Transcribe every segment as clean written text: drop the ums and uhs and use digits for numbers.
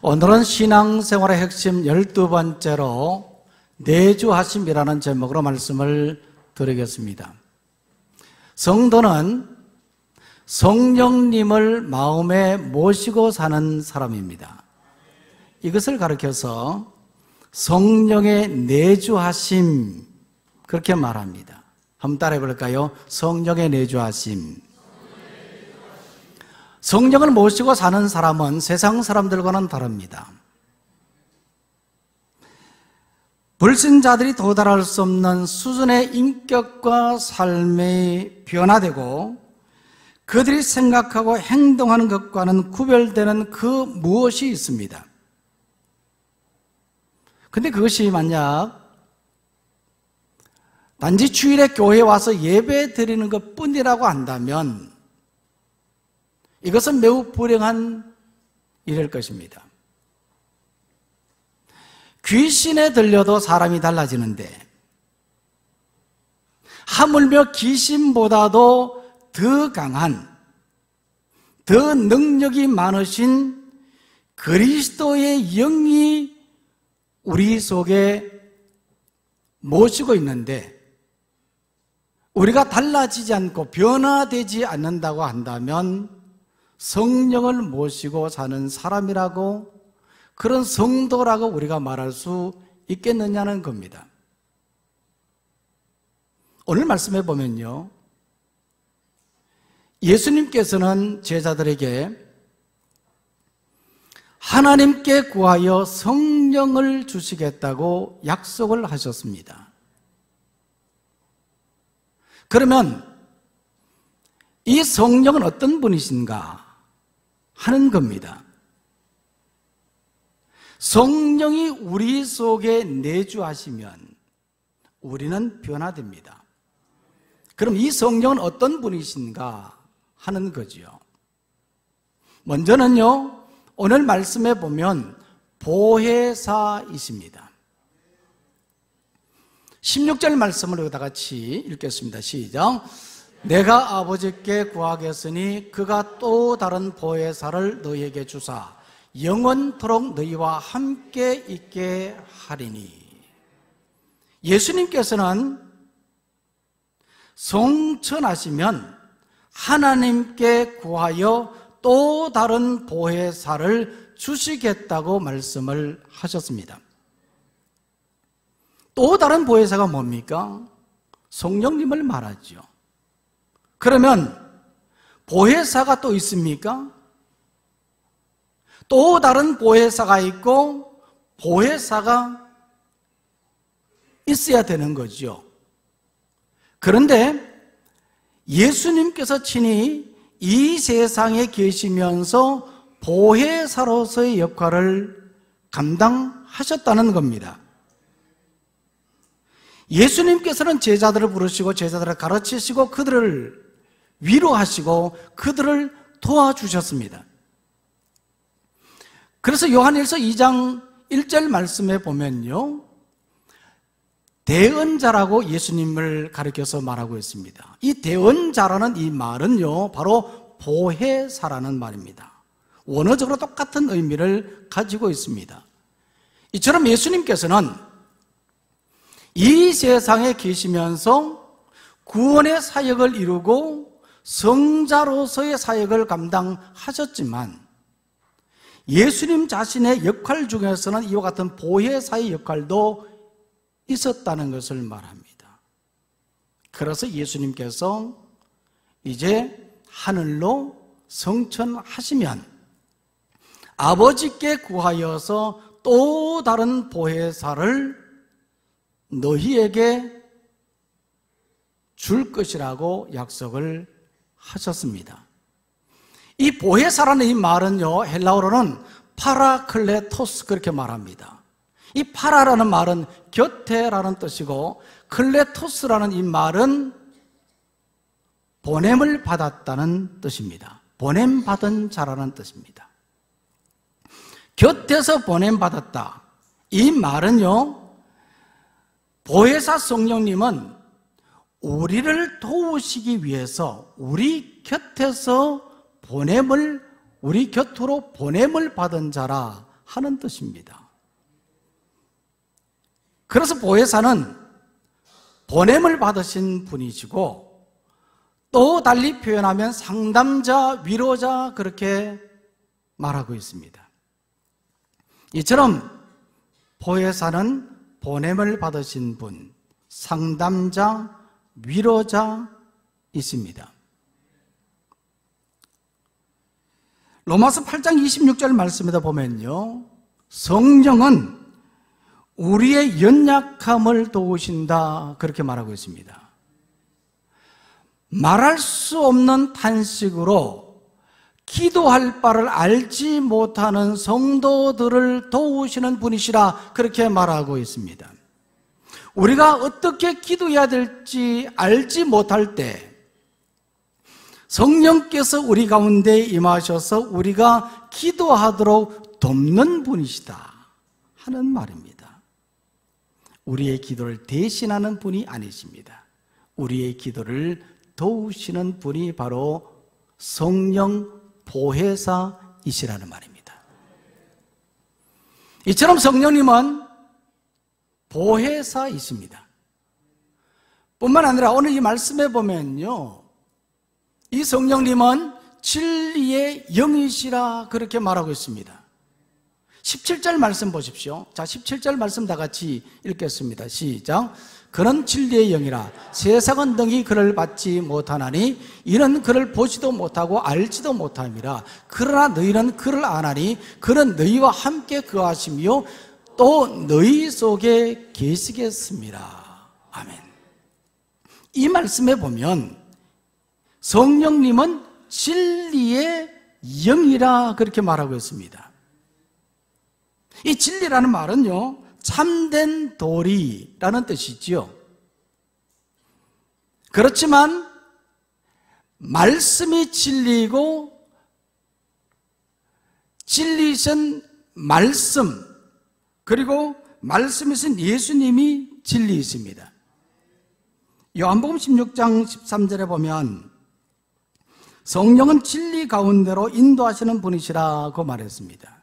오늘은 신앙생활의 핵심 12번째로 내주하심이라는 제목으로 말씀을 드리겠습니다. 성도는 성령님을 마음에 모시고 사는 사람입니다. 이것을 가리켜서 성령의 내주하심 그렇게 말합니다. 한번 따라해 볼까요? 성령의 내주하심. 성령을 모시고 사는 사람은 세상 사람들과는 다릅니다. 불신자들이 도달할 수 없는 수준의 인격과 삶이 변화되고 그들이 생각하고 행동하는 것과는 구별되는 그 무엇이 있습니다. 근데 그것이 만약 단지 주일에 교회에 와서 예배 드리는 것 뿐이라고 한다면 이것은 매우 불행한 일일 것입니다. 귀신에 들려도 사람이 달라지는데 하물며 귀신보다도 더 강한, 더 능력이 많으신 그리스도의 영이 우리 속에 모시고 있는데 우리가 달라지지 않고 변화되지 않는다고 한다면 성령을 모시고 사는 사람이라고, 그런 성도라고 우리가 말할 수 있겠느냐는 겁니다. 오늘 말씀해 보면요, 예수님께서는 제자들에게 하나님께 구하여 성령을 주시겠다고 약속을 하셨습니다. 그러면 이 성령은 어떤 분이신가 하는 겁니다. 성령이 우리 속에 내주하시면 우리는 변화됩니다. 그럼 이 성령은 어떤 분이신가 하는 거죠. 먼저는요, 오늘 말씀에 보면 보혜사이십니다. 16절 말씀을 다 같이 읽겠습니다. 시작. 내가 아버지께 구하겠으니 그가 또 다른 보혜사를 너희에게 주사 영원토록 너희와 함께 있게 하리니. 예수님께서는 성천하시면 하나님께 구하여 또 다른 보혜사를 주시겠다고 말씀을 하셨습니다. 또 다른 보혜사가 뭡니까? 성령님을 말하죠. 그러면 보혜사가 또 있습니까? 또 다른 보혜사가 있고 보혜사가 있어야 되는 거죠. 그런데 예수님께서 친히 이 세상에 계시면서 보혜사로서의 역할을 감당하셨다는 겁니다. 예수님께서는 제자들을 부르시고 제자들을 가르치시고 그들을 위로하시고 그들을 도와주셨습니다. 그래서 요한일서 2장 1절 말씀에 보면요, 대언자라고 예수님을 가리켜서 말하고 있습니다. 이 대언자라는 이 말은요, 바로 보혜사라는 말입니다. 원어적으로 똑같은 의미를 가지고 있습니다. 이처럼 예수님께서는 이 세상에 계시면서 구원의 사역을 이루고 성자로서의 사역을 감당하셨지만 예수님 자신의 역할 중에서는 이와 같은 보혜사의 역할도 있었다는 것을 말합니다. 그래서 예수님께서 이제 하늘로 성천하시면 아버지께 구하여서 또 다른 보혜사를 너희에게 줄 것이라고 약속을 하셨습니다. 이 보혜사라는 이 말은요, 헬라어로는 파라클레토스 그렇게 말합니다. 이 파라라는 말은 곁에라는 뜻이고 클레토스라는 이 말은 보냄을 받았다는 뜻입니다. 보냄받은 자라는 뜻입니다. 곁에서 보냄받았다. 이 말은요, 보혜사 성령님은 우리를 도우시기 위해서 우리 곁에서 우리 곁으로 보냄을 받은 자라 하는 뜻입니다. 그래서 보혜사는 보냄을 받으신 분이시고, 또 달리 표현하면 상담자, 위로자, 그렇게 말하고 있습니다. 이처럼 보혜사는 보냄을 받으신 분, 상담자, 위로자 있습니다. 로마서 8장 26절 말씀에다 보면요, 성령은 우리의 연약함을 도우신다, 그렇게 말하고 있습니다. 말할 수 없는 탄식으로 기도할 바를 알지 못하는 성도들을 도우시는 분이시라, 그렇게 말하고 있습니다. 우리가 어떻게 기도해야 될지 알지 못할 때 성령께서 우리 가운데 임하셔서 우리가 기도하도록 돕는 분이시다 하는 말입니다. 우리의 기도를 대신하는 분이 아니십니다. 우리의 기도를 도우시는 분이 바로 성령 보혜사이시라는 말입니다. 이처럼 성령님은 보혜사이십니다. 뿐만 아니라 오늘 이 말씀에 보면요, 이 성령님은 진리의 영이시라, 그렇게 말하고 있습니다. 17절 말씀 보십시오. 자, 17절 말씀 다 같이 읽겠습니다. 시작. 그는 진리의 영이라. 세상은 능히 그를 받지 못하나니 이는 그를 보지도 못하고 알지도 못함이라. 그러나 너희는 그를 아나니 그는 너희와 함께 거하시며 또 너희 속에 계시겠습니다. 아멘. 이 말씀에 보면 성령님은 진리의 영이라, 그렇게 말하고 있습니다. 이 진리라는 말은요, 참된 도리라는 뜻이지요. 그렇지만 말씀이 진리이고 진리이신 말씀, 그리고 말씀이신 예수님이 진리이십니다. 요한복음 16장 13절에 보면 성령은 진리 가운데로 인도하시는 분이시라고 말했습니다.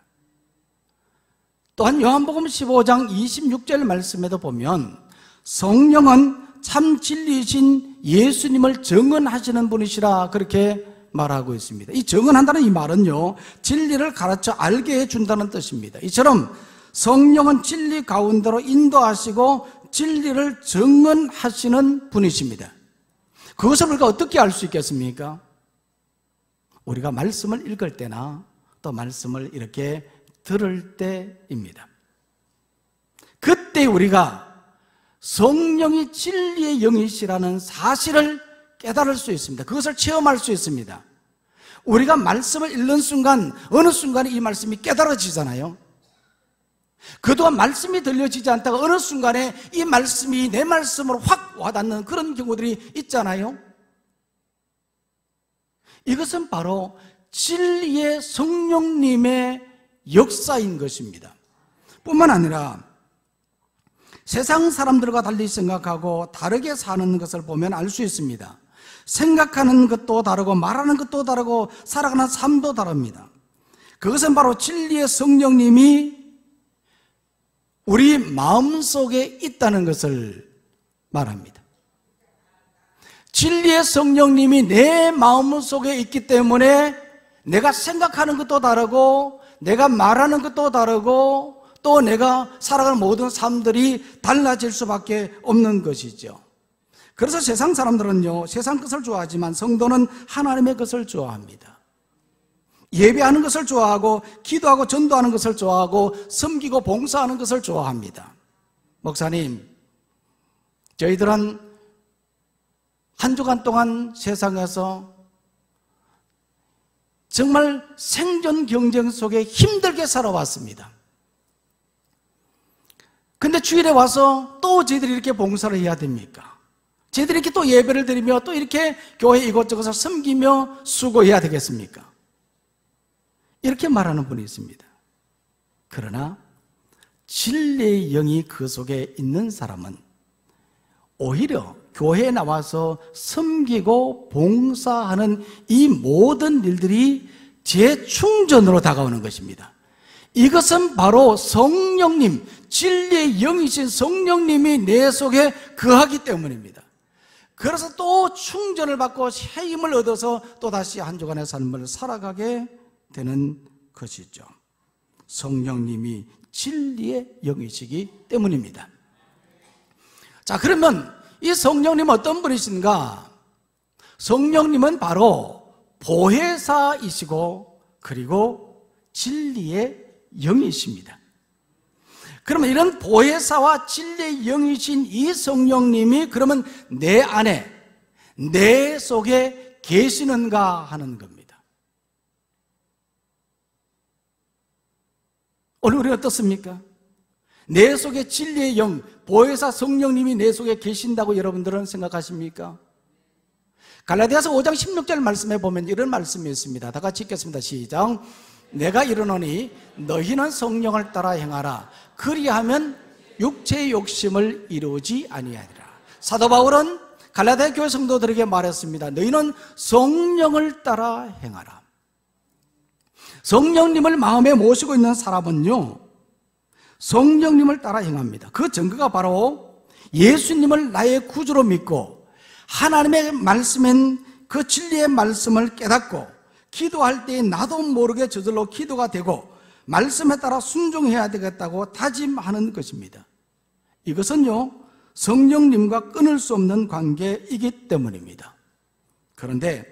또한 요한복음 15장 26절 말씀에도 보면 성령은 참 진리이신 예수님을 증언하시는 분이시라, 그렇게 말하고 있습니다. 이 증언한다는 이 말은요, 진리를 가르쳐 알게 해준다는 뜻입니다. 이처럼 성령은 진리 가운데로 인도하시고 진리를 증언하시는 분이십니다. 그것을 우리가 어떻게 알 수 있겠습니까? 우리가 말씀을 읽을 때나 또 말씀을 이렇게 들을 때입니다. 그때 우리가 성령이 진리의 영이시라는 사실을 깨달을 수 있습니다. 그것을 체험할 수 있습니다. 우리가 말씀을 읽는 순간 어느 순간에 이 말씀이 깨달아지잖아요. 그동안 말씀이 들려지지 않다가 어느 순간에 이 말씀이 내 말씀으로 확 와닿는 그런 경우들이 있잖아요. 이것은 바로 진리의 성령님의 역사인 것입니다. 뿐만 아니라 세상 사람들과 달리 생각하고 다르게 사는 것을 보면 알 수 있습니다. 생각하는 것도 다르고 말하는 것도 다르고 살아가는 삶도 다릅니다. 그것은 바로 진리의 성령님이 우리 마음속에 있다는 것을 말합니다. 진리의 성령님이 내 마음속에 있기 때문에 내가 생각하는 것도 다르고 내가 말하는 것도 다르고 또 내가 살아가는 모든 삶들이 달라질 수밖에 없는 것이죠. 그래서 세상 사람들은요, 세상 것을 좋아하지만 성도는 하나님의 것을 좋아합니다. 예배하는 것을 좋아하고 기도하고 전도하는 것을 좋아하고 섬기고 봉사하는 것을 좋아합니다. 목사님, 저희들은 한 주간 동안 세상에서 정말 생존 경쟁 속에 힘들게 살아왔습니다. 근데 주일에 와서 또 저희들이 이렇게 봉사를 해야 됩니까? 저희들이 이렇게 또 예배를 드리며 또 이렇게 교회 이곳저곳을 섬기며 수고해야 되겠습니까? 이렇게 말하는 분이 있습니다. 그러나 진리의 영이 그 속에 있는 사람은 오히려 교회에 나와서 섬기고 봉사하는 이 모든 일들이 재충전으로 다가오는 것입니다. 이것은 바로 성령님, 진리의 영이신 성령님이 내 속에 거하기 때문입니다. 그래서 또 충전을 받고 새 힘을 얻어서 또다시 한 주간의 삶을 살아가게 되는 것이죠. 성령님이 진리의 영이시기 때문입니다. 자, 그러면 이 성령님은 어떤 분이신가? 성령님은 바로 보혜사이시고 그리고 진리의 영이십니다. 그러면 이런 보혜사와 진리의 영이신 이 성령님이 그러면 내 안에, 내 속에 계시는가 하는 겁니다. 오늘 우리 어떻습니까? 내 속에 진리의 영, 보혜사 성령님이 내 속에 계신다고 여러분들은 생각하십니까? 갈라디아서 5장 16절 말씀에 보면 이런 말씀이 있습니다. 다 같이 읽겠습니다. 시작. 내가 이르노니 너희는 성령을 따라 행하라. 그리하면 육체의 욕심을 이루지 아니하리라. 사도 바울은 갈라디아 교회 성도들에게 말했습니다. 너희는 성령을 따라 행하라. 성령님을 마음에 모시고 있는 사람은요, 성령님을 따라 행합니다. 그 증거가 바로 예수님을 나의 구주로 믿고 하나님의 말씀인 그 진리의 말씀을 깨닫고 기도할 때 나도 모르게 저절로 기도가 되고 말씀에 따라 순종해야 되겠다고 다짐하는 것입니다. 이것은요, 성령님과 끊을 수 없는 관계이기 때문입니다. 그런데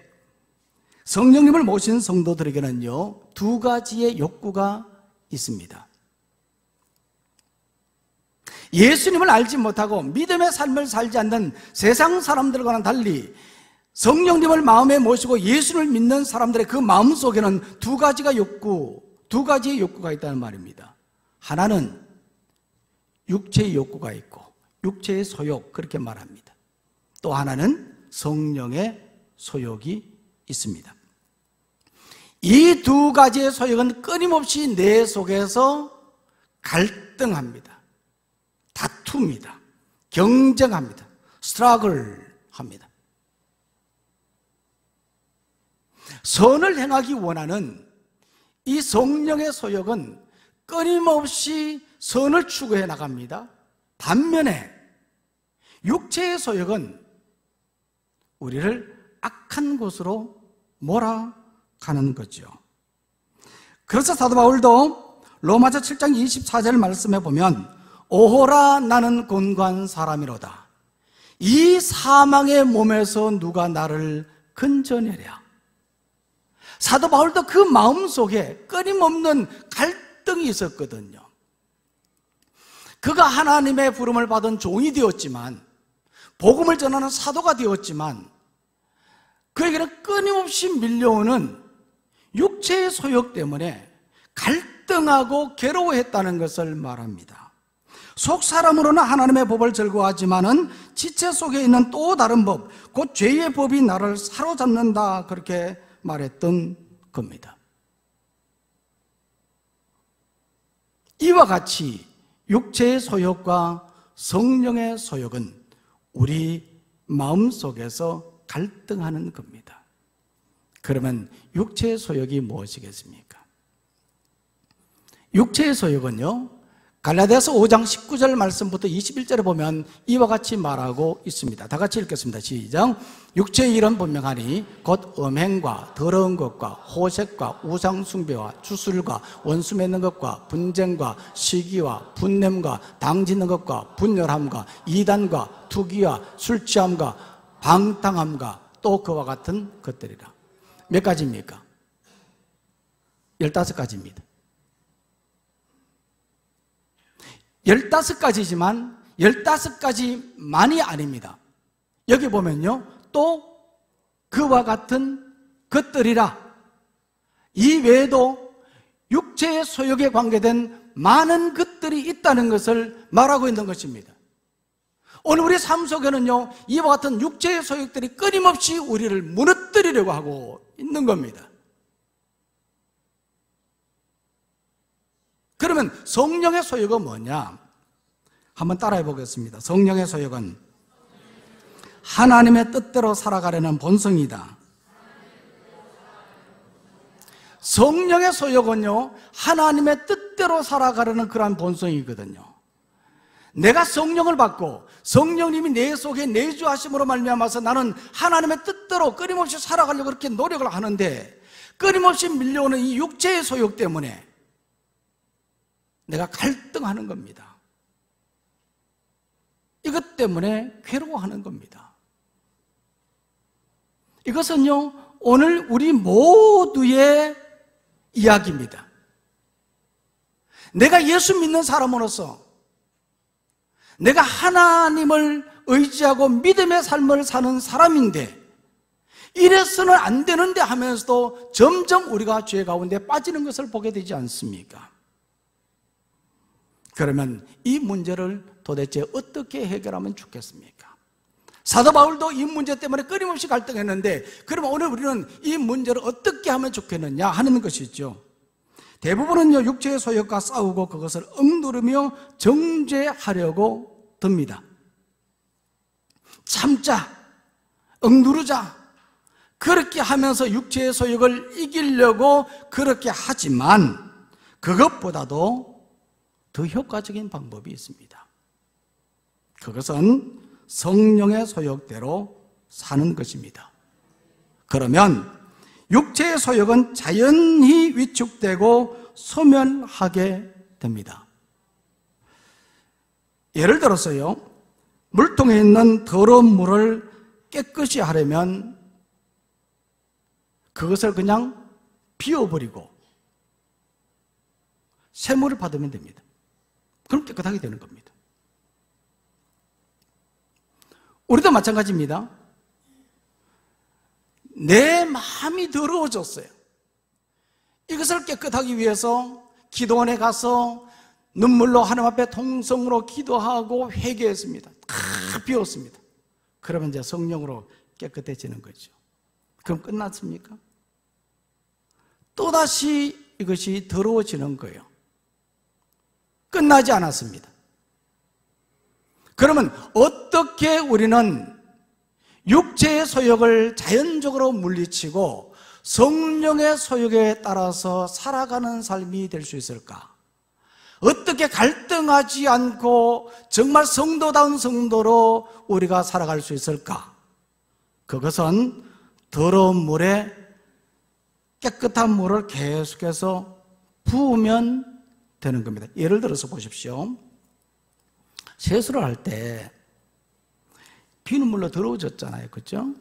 성령님을 모신 성도들에게는요, 두 가지의 욕구가 있습니다. 예수님을 알지 못하고 믿음의 삶을 살지 않는 세상 사람들과는 달리 성령님을 마음에 모시고 예수를 믿는 사람들의 그 마음속에는 두 가지의 욕구가 있다는 말입니다. 하나는 육체의 욕구가 있고 육체의 소욕, 그렇게 말합니다. 또 하나는 성령의 소욕이 있습니다. 이 두 가지의 소욕은 끊임없이 내 속에서 갈등합니다. 다툽니다. 경쟁합니다. 스트러글합니다. 선을 행하기 원하는 이 성령의 소욕은 끊임없이 선을 추구해 나갑니다. 반면에 육체의 소욕은 우리를 악한 곳으로 몰아가는 거죠. 그래서 사도 바울도 로마서 7장 24절 말씀에 보면 오호라 나는 곤고한 사람이로다. 이 사망의 몸에서 누가 나를 건져내랴. 사도 바울도 그 마음속에 끊임없는 갈등이 있었거든요. 그가 하나님의 부름을 받은 종이 되었지만, 복음을 전하는 사도가 되었지만, 그에게는 끊임없이 밀려오는 육체의 소욕 때문에 갈등하고 괴로워했다는 것을 말합니다. 속 사람으로는 하나님의 법을 즐거워하지만은 지체 속에 있는 또 다른 법, 곧 죄의 법이 나를 사로잡는다, 그렇게 말했던 겁니다. 이와 같이 육체의 소욕과 성령의 소욕은 우리 마음속에서 갈등하는 겁니다. 그러면 육체의 소욕이 무엇이겠습니까? 육체의 소욕은요, 갈라디아서 5장 19절 말씀부터 21절에 보면 이와 같이 말하고 있습니다. 다 같이 읽겠습니다. 시작. 육체의 일은 분명하니 곧 음행과 더러운 것과 호색과 우상숭배와 주술과 원수 맺는 것과 분쟁과 시기와 분냄과 당짓는 것과 분열함과 이단과 투기와 술취함과 방탕함과 또 그와 같은 것들이라. 몇 가지입니까? 15가지입니다. 15가지지만 15가지만이 아닙니다. 여기 보면요, 또 그와 같은 것들이라. 이 외에도 육체의 소욕에 관계된 많은 것들이 있다는 것을 말하고 있는 것입니다. 오늘 우리 삶 속에는요, 이와 같은 육체의 소욕들이 끊임없이 우리를 무너뜨리려고 하고 있는 겁니다. 그러면 성령의 소욕은 뭐냐? 한번 따라해 보겠습니다. 성령의 소욕은 하나님의 뜻대로 살아가려는 본성이다. 성령의 소욕은요, 하나님의 뜻대로 살아가려는 그러한 본성이거든요. 내가 성령을 받고 성령님이 내 속에 내주하심으로 말미암아서 나는 하나님의 뜻대로 끊임없이 살아가려고 그렇게 노력을 하는데, 끊임없이 밀려오는 이 육체의 소욕 때문에 내가 갈등하는 겁니다. 이것 때문에 괴로워하는 겁니다. 이것은요, 오늘 우리 모두의 이야기입니다. 내가 예수 믿는 사람으로서 내가 하나님을 의지하고 믿음의 삶을 사는 사람인데, 이래서는 안 되는데 하면서도 점점 우리가 죄 가운데 빠지는 것을 보게 되지 않습니까? 그러면 이 문제를 도대체 어떻게 해결하면 좋겠습니까? 사도 바울도 이 문제 때문에 끊임없이 갈등했는데, 그러면 오늘 우리는 이 문제를 어떻게 하면 좋겠느냐 하는 것이죠. 대부분은요, 육체의 소욕과 싸우고 그것을 억누르며 정죄하려고 듭니다. 참자, 억누르자, 그렇게 하면서 육체의 소욕을 이기려고 그렇게 하지만, 그것보다도 더 효과적인 방법이 있습니다. 그것은 성령의 소욕대로 사는 것입니다. 그러면 육체의 소욕은 자연히 위축되고 소멸하게 됩니다. 예를 들어서요, 물통에 있는 더러운 물을 깨끗이 하려면 그것을 그냥 비워버리고 새물을 받으면 됩니다. 그럼 깨끗하게 되는 겁니다. 우리도 마찬가지입니다. 내 마음이 더러워졌어요. 이것을 깨끗하기 위해서 기도원에 가서 눈물로 하나님 앞에 통성으로 기도하고 회개했습니다. 다 비웠습니다. 그러면 이제 성령으로 깨끗해지는 거죠. 그럼 끝났습니까? 또다시 이것이 더러워지는 거예요. 끝나지 않았습니다. 그러면 어떻게 우리는 육체의 소욕을 자연적으로 물리치고 성령의 소욕에 따라서 살아가는 삶이 될 수 있을까? 어떻게 갈등하지 않고 정말 성도다운 성도로 우리가 살아갈 수 있을까? 그것은 더러운 물에 깨끗한 물을 계속해서 부으면 되는 겁니다. 예를 들어서 보십시오. 세수를 할 때 비눗물로 더러워졌잖아요. 그렇죠?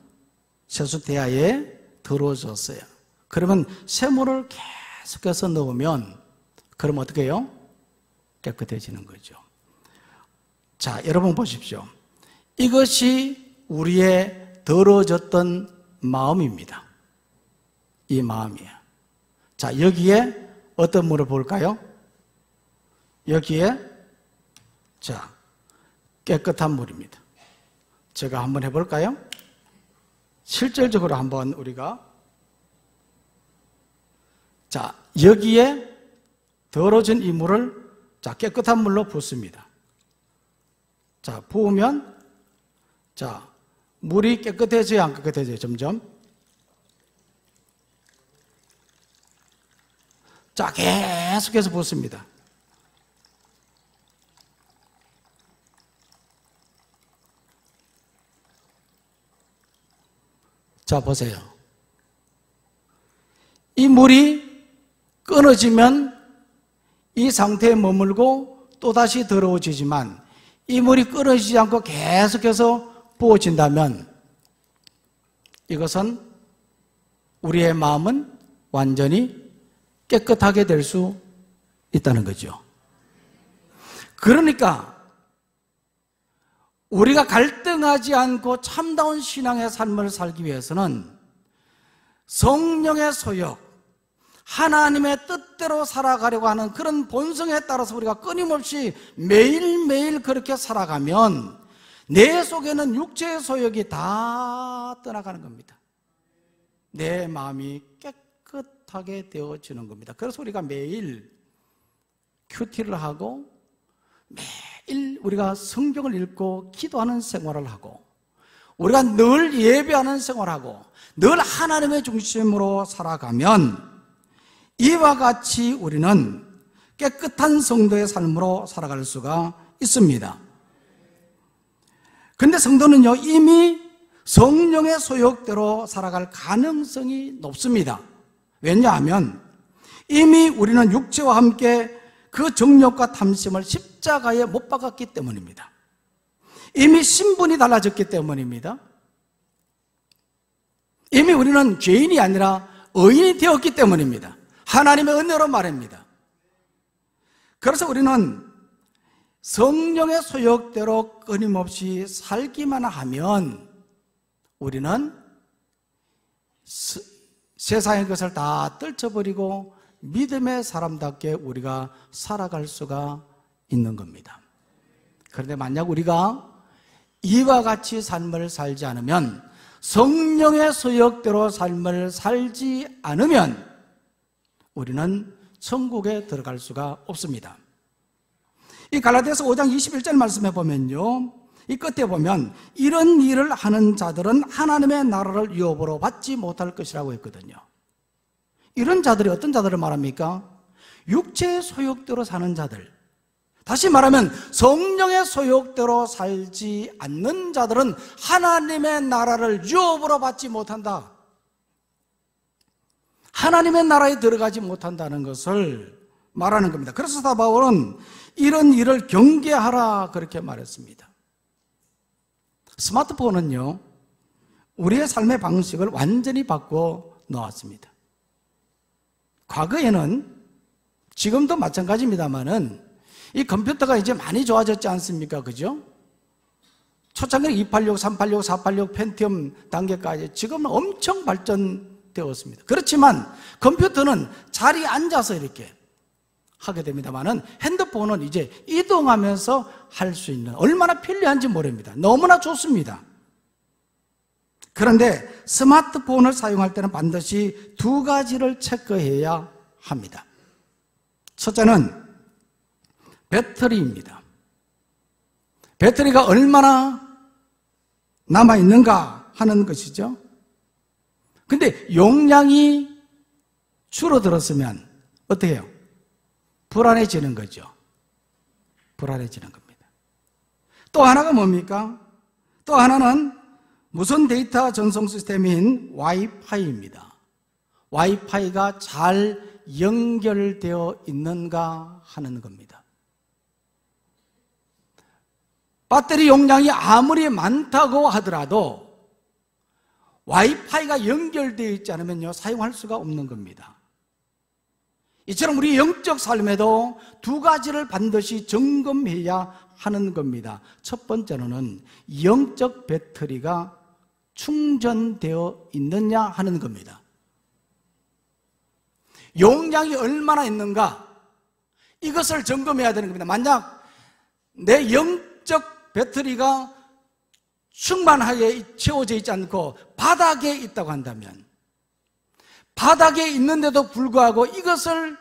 세수대야에 더러워졌어요. 그러면 새물을 계속해서 넣으면 그럼 어떻게 해요? 깨끗해지는 거죠. 자, 여러분 보십시오. 이것이 우리의 더러워졌던 마음입니다. 이 마음이에요. 자, 여기에 어떤 물을 볼까요? 여기에 자, 깨끗한 물입니다. 제가 한번 해볼까요? 실질적으로 한번 우리가 자, 여기에 더러워진 이 물을 자, 깨끗한 물로 붓습니다. 자, 부으면 자, 물이 깨끗해져야 안 깨끗해져요? 점점. 자, 계속해서 붓습니다. 자, 보세요. 이 물이 끊어지면 이 상태에 머물고 또다시 더러워지지만, 이 물이 끊어지지 않고 계속해서 부어진다면 이것은 우리의 마음은 완전히 깨끗하게 될 수 있다는 거죠. 그러니까 우리가 갈등하지 않고 참다운 신앙의 삶을 살기 위해서는 성령의 소욕, 하나님의 뜻대로 살아가려고 하는 그런 본성에 따라서 우리가 끊임없이 매일매일 그렇게 살아가면 내 속에는 육체의 소욕이 다 떠나가는 겁니다. 내 마음이 깨끗하게 되어지는 겁니다. 그래서 우리가 매일 큐티를 하고 매일 우리가 성경을 읽고 기도하는 생활을 하고 우리가 늘 예배하는 생활을 하고 늘 하나님의 중심으로 살아가면 이와 같이 우리는 깨끗한 성도의 삶으로 살아갈 수가 있습니다. 그런데 성도는요, 이미 성령의 소욕대로 살아갈 가능성이 높습니다. 왜냐하면 이미 우리는 육체와 함께 그 정욕과 탐심을 십자가에 못 박았기 때문입니다. 이미 신분이 달라졌기 때문입니다. 이미 우리는 죄인이 아니라 의인이 되었기 때문입니다. 하나님의 은혜로 말입니다. 그래서 우리는 성령의 소욕대로 끊임없이 살기만 하면 우리는 세상의 것을 다 떨쳐버리고 믿음의 사람답게 우리가 살아갈 수가 있는 겁니다. 그런데 만약 우리가 이와 같이 삶을 살지 않으면, 성령의 소욕대로 삶을 살지 않으면 우리는 천국에 들어갈 수가 없습니다. 이 갈라디아서 5장 21절 말씀해 보면요, 이 끝에 보면 이런 일을 하는 자들은 하나님의 나라를 유업으로 받지 못할 것이라고 했거든요. 이런 자들이 어떤 자들을 말합니까? 육체의 소욕대로 사는 자들, 다시 말하면 성령의 소욕대로 살지 않는 자들은 하나님의 나라를 유업으로 받지 못한다, 하나님의 나라에 들어가지 못한다는 것을 말하는 겁니다. 그래서 사도 바울은 이런 일을 경계하라 그렇게 말했습니다. 스마트폰은요, 우리의 삶의 방식을 완전히 바꿔 놓았습니다. 과거에는, 지금도 마찬가지입니다만은 이 컴퓨터가 이제 많이 좋아졌지 않습니까? 그죠? 초창기에 286, 386, 486 펜티엄 단계까지 지금은 엄청 발전되었습니다. 그렇지만 컴퓨터는 자리에 앉아서 이렇게 하게 됩니다만은 핸드폰은 이제 이동하면서 할 수 있는, 얼마나 편리한지 모릅니다. 너무나 좋습니다. 그런데 스마트폰을 사용할 때는 반드시 두 가지를 체크해야 합니다. 첫째는 배터리입니다. 배터리가 얼마나 남아있는가 하는 것이죠. 근데 용량이 줄어들었으면 어떻게 해요? 불안해지는 거죠. 불안해지는 겁니다. 또 하나가 뭡니까? 또 하나는 무선 데이터 전송 시스템인 와이파이입니다. 와이파이가 잘 연결되어 있는가 하는 겁니다. 배터리 용량이 아무리 많다고 하더라도 와이파이가 연결되어 있지 않으면요, 사용할 수가 없는 겁니다. 이처럼 우리 영적 삶에도 두 가지를 반드시 점검해야 하는 겁니다. 첫 번째로는 영적 배터리가 충전되어 있느냐 하는 겁니다. 용량이 얼마나 있는가, 이것을 점검해야 되는 겁니다. 만약 내 영적 배터리가 충만하게 채워져 있지 않고 바닥에 있다고 한다면, 바닥에 있는데도 불구하고 이것을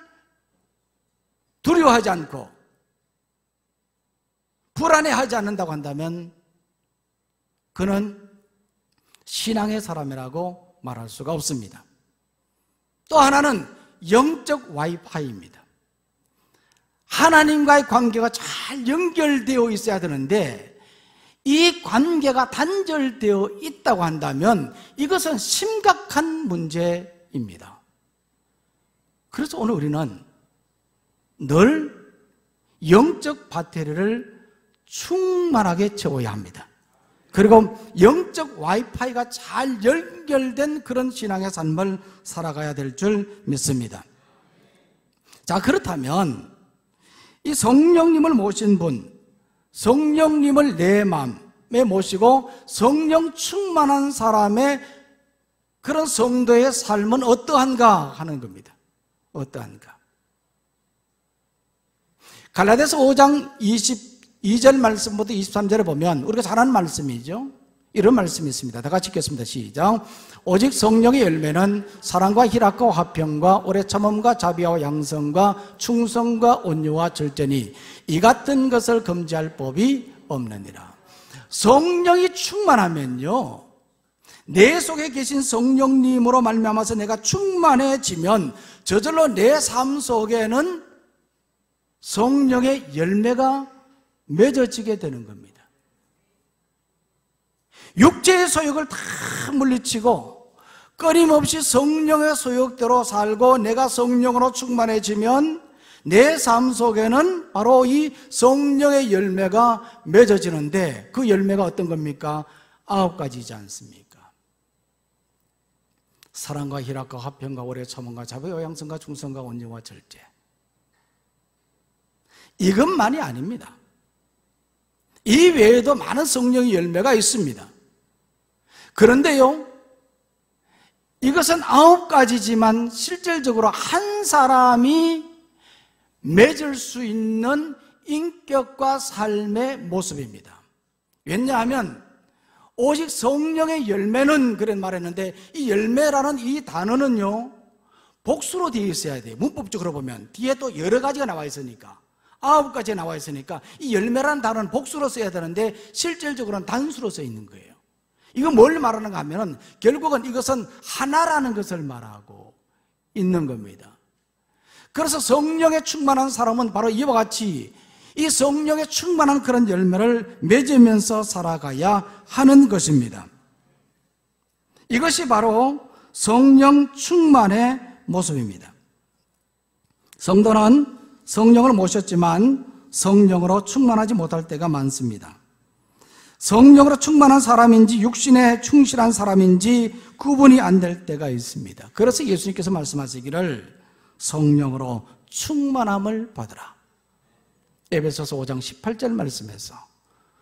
두려워하지 않고 불안해하지 않는다고 한다면 그는 신앙의 사람이라고 말할 수가 없습니다. 또 하나는 영적 와이파이입니다. 하나님과의 관계가 잘 연결되어 있어야 되는데 이 관계가 단절되어 있다고 한다면 이것은 심각한 문제입니다. 그래서 오늘 우리는 늘 영적 배터리를 충만하게 채워야 합니다. 그리고 영적 와이파이가 잘 연결된 그런 신앙의 삶을 살아가야 될 줄 믿습니다. 자, 그렇다면 이 성령님을 모신 분, 성령님을 내 마음에 모시고 성령 충만한 사람의 그런 성도의 삶은 어떠한가 하는 겁니다. 어떠한가? 갈라디아서 5장 22절 말씀부터 23절에 보면 우리가 잘 아는 말씀이죠. 이런 말씀이 있습니다. 다 같이 읽겠습니다. 시작. 오직 성령의 열매는 사랑과 희락과 화평과 오래 참음과 자비와 양성과 충성과 온유와 절제니 이 같은 것을 금지할 법이 없느니라. 성령이 충만하면요, 내 속에 계신 성령님으로 말미암아서 내가 충만해지면 저절로 내 삶 속에는 성령의 열매가 맺어지게 되는 겁니다. 육체의 소욕을 다 물리치고 끊임없이 성령의 소욕대로 살고 내가 성령으로 충만해지면 내 삶 속에는 바로 이 성령의 열매가 맺어지는데, 그 열매가 어떤 겁니까? 9가지이지 않습니까? 사랑과 희락과 화평과 오래 참음과 자비와 양성과 충성과 온유와 절제. 이것만이 아닙니다. 이 외에도 많은 성령의 열매가 있습니다. 그런데요, 이것은 9가지지만 실질적으로 한 사람이 맺을 수 있는 인격과 삶의 모습입니다. 왜냐하면 오직 성령의 열매는, 그런 말했는데, 이 열매라는 이 단어는요 복수로 되어 있어야 돼요. 문법적으로 보면 뒤에 또 여러 가지가 나와 있으니까, 9가지가 나와 있으니까 이 열매라는 단어는 복수로 써야 되는데 실질적으로는 단수로 써 있는 거예요. 이거 뭘 말하는가 하면 결국은 이것은 하나라는 것을 말하고 있는 겁니다. 그래서 성령에 충만한 사람은 바로 이와 같이 이 성령에 충만한 그런 열매를 맺으면서 살아가야 하는 것입니다. 이것이 바로 성령 충만의 모습입니다. 성도는 성령을 모셨지만 성령으로 충만하지 못할 때가 많습니다. 성령으로 충만한 사람인지 육신에 충실한 사람인지 구분이 안 될 때가 있습니다. 그래서 예수님께서 말씀하시기를 성령으로 충만함을 받으라. 에베소서 5장 18절 말씀에서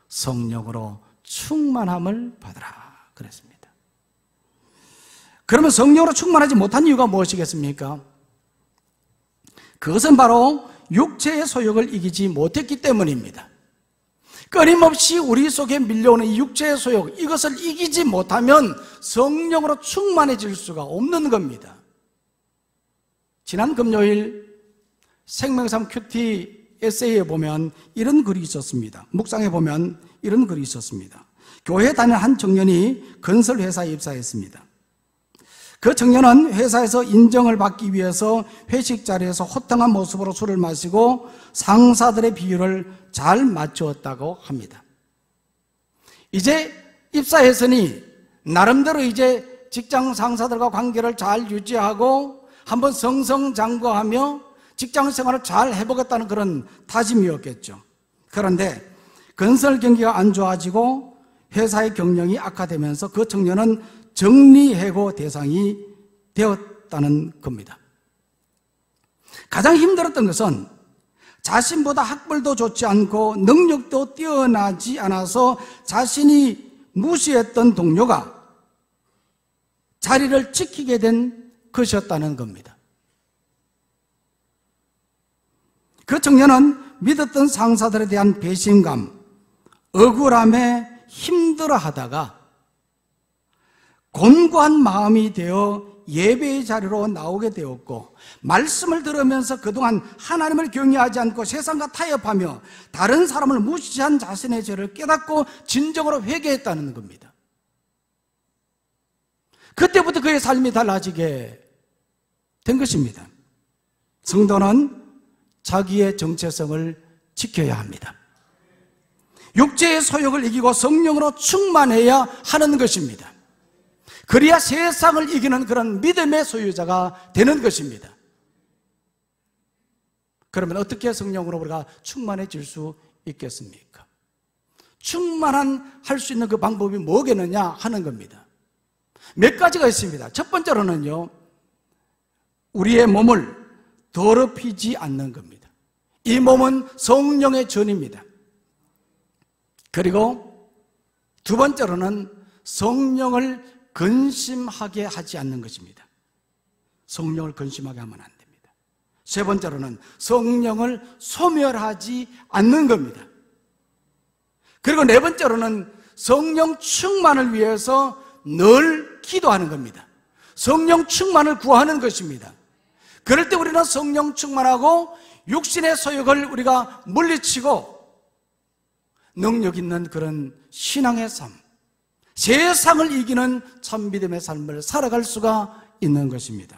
성령으로 충만함을 받으라 그랬습니다. 그러면 성령으로 충만하지 못한 이유가 무엇이겠습니까? 그것은 바로 육체의 소욕을 이기지 못했기 때문입니다. 끊임없이 우리 속에 밀려오는 이 육체의 소욕, 이것을 이기지 못하면 성령으로 충만해질 수가 없는 겁니다. 지난 금요일 생명삶 큐티 에세이에 보면 이런 글이 있었습니다. 묵상에 보면 이런 글이 있었습니다. 교회에 다니는 한 청년이 건설회사에 입사했습니다. 그 청년은 회사에서 인정을 받기 위해서 회식 자리에서 호탕한 모습으로 술을 마시고 상사들의 비율을 잘 맞추었다고 합니다. 이제 입사했으니 나름대로 이제 직장 상사들과 관계를 잘 유지하고 한번 승승장구하며 직장 생활을 잘 해보겠다는 그런 다짐이었겠죠. 그런데 건설 경기가 안 좋아지고 회사의 경영이 악화되면서 그 청년은 정리해고 대상이 되었다는 겁니다. 가장 힘들었던 것은 자신보다 학벌도 좋지 않고 능력도 뛰어나지 않아서 자신이 무시했던 동료가 자리를 지키게 된 것이었다는 겁니다. 그 청년은 믿었던 상사들에 대한 배신감, 억울함에 힘들어하다가 곤고한 마음이 되어 예배의 자리로 나오게 되었고, 말씀을 들으면서 그동안 하나님을 경외하지 않고 세상과 타협하며 다른 사람을 무시한 자신의 죄를 깨닫고 진정으로 회개했다는 겁니다. 그때부터 그의 삶이 달라지게 된 것입니다. 성도는 자기의 정체성을 지켜야 합니다. 육체의 소욕을 이기고 성령으로 충만해야 하는 것입니다. 그래야 세상을 이기는 그런 믿음의 소유자가 되는 것입니다. 그러면 어떻게 성령으로 우리가 충만해질 수 있겠습니까? 할 수 있는 그 방법이 뭐겠느냐 하는 겁니다. 몇 가지가 있습니다. 첫 번째로는요, 우리의 몸을 더럽히지 않는 겁니다. 이 몸은 성령의 전입니다. 그리고 두 번째로는 성령을 근심하게 하지 않는 것입니다. 성령을 근심하게 하면 안 됩니다. 세 번째로는 성령을 소멸하지 않는 겁니다. 그리고 네 번째로는 성령 충만을 위해서 늘 기도하는 겁니다. 성령 충만을 구하는 것입니다. 그럴 때 우리는 성령 충만하고 육신의 소욕을 우리가 물리치고 능력 있는 그런 신앙의 삶, 세상을 이기는 참 믿음의 삶을 살아갈 수가 있는 것입니다.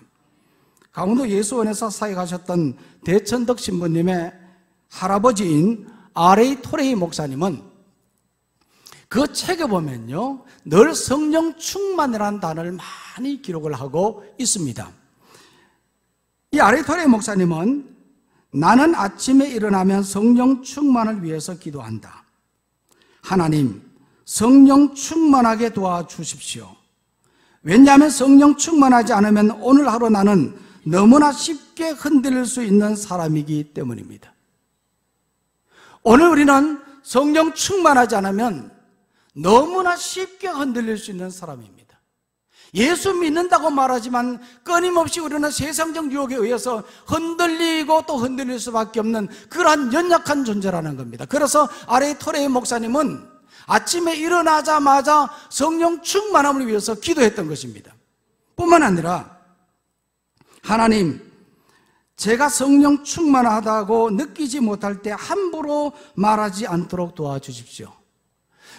강원도 예수원에서 사역하셨던 대천덕 신부님의 할아버지인 R.A. 토레이 목사님은 그 책에 보면요, 늘 성령 충만이라는 단어를 많이 기록을 하고 있습니다. 이 R.A. 토레이 목사님은 나는 아침에 일어나면 성령 충만을 위해서 기도한다. 하나님, 성령 충만하게 도와주십시오. 왜냐하면 성령 충만하지 않으면 오늘 하루 나는 너무나 쉽게 흔들릴 수 있는 사람이기 때문입니다. 오늘 우리는 성령 충만하지 않으면 너무나 쉽게 흔들릴 수 있는 사람입니다. 예수 믿는다고 말하지만 끊임없이 우리는 세상적 유혹에 의해서 흔들리고 또 흔들릴 수밖에 없는 그러한 연약한 존재라는 겁니다. 그래서 R.A. 토레이 목사님은 아침에 일어나자마자 성령 충만함을 위해서 기도했던 것입니다. 뿐만 아니라 하나님, 제가 성령 충만하다고 느끼지 못할 때 함부로 말하지 않도록 도와주십시오.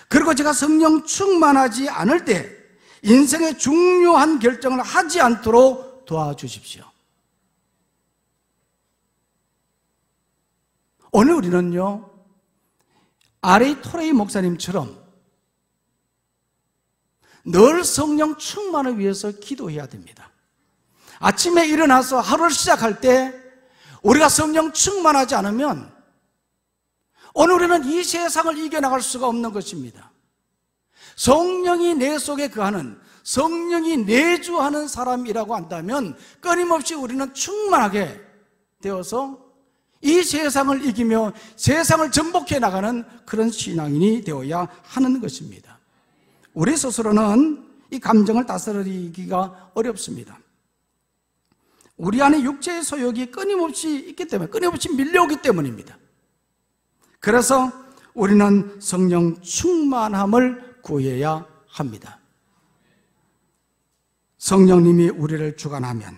그리고 제가 성령 충만하지 않을 때 인생의 중요한 결정을 하지 않도록 도와주십시오. 오늘 우리는요, R.A. 토레이 목사님처럼 늘 성령 충만을 위해서 기도해야 됩니다. 아침에 일어나서 하루를 시작할 때 우리가 성령 충만하지 않으면 오늘 우리는 이 세상을 이겨나갈 수가 없는 것입니다. 성령이 내 속에 거하는, 성령이 내주하는 사람이라고 한다면 끊임없이 우리는 충만하게 되어서 이 세상을 이기며 세상을 정복해 나가는 그런 신앙인이 되어야 하는 것입니다. 우리 스스로는 이 감정을 다스리기가 어렵습니다. 우리 안에 육체의 소욕이 끊임없이 있기 때문에, 끊임없이 밀려오기 때문입니다. 그래서 우리는 성령 충만함을 구해야 합니다. 성령님이 우리를 주관하면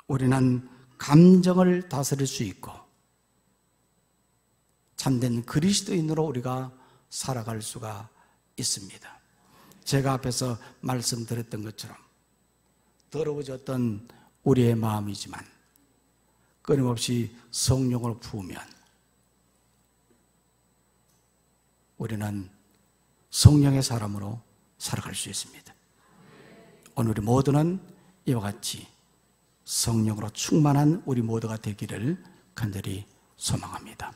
우리는 감정을 다스릴 수 있고 참된 그리스도인으로 우리가 살아갈 수가 있습니다. 제가 앞에서 말씀드렸던 것처럼 더러워졌던 우리의 마음이지만 끊임없이 성령을 부으면 우리는 성령의 사람으로 살아갈 수 있습니다. 오늘 우리 모두는 이와 같이 성령으로 충만한 우리 모두가 되기를 간절히 소망합니다.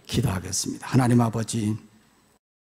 기도하겠습니다. 하나님 아버지,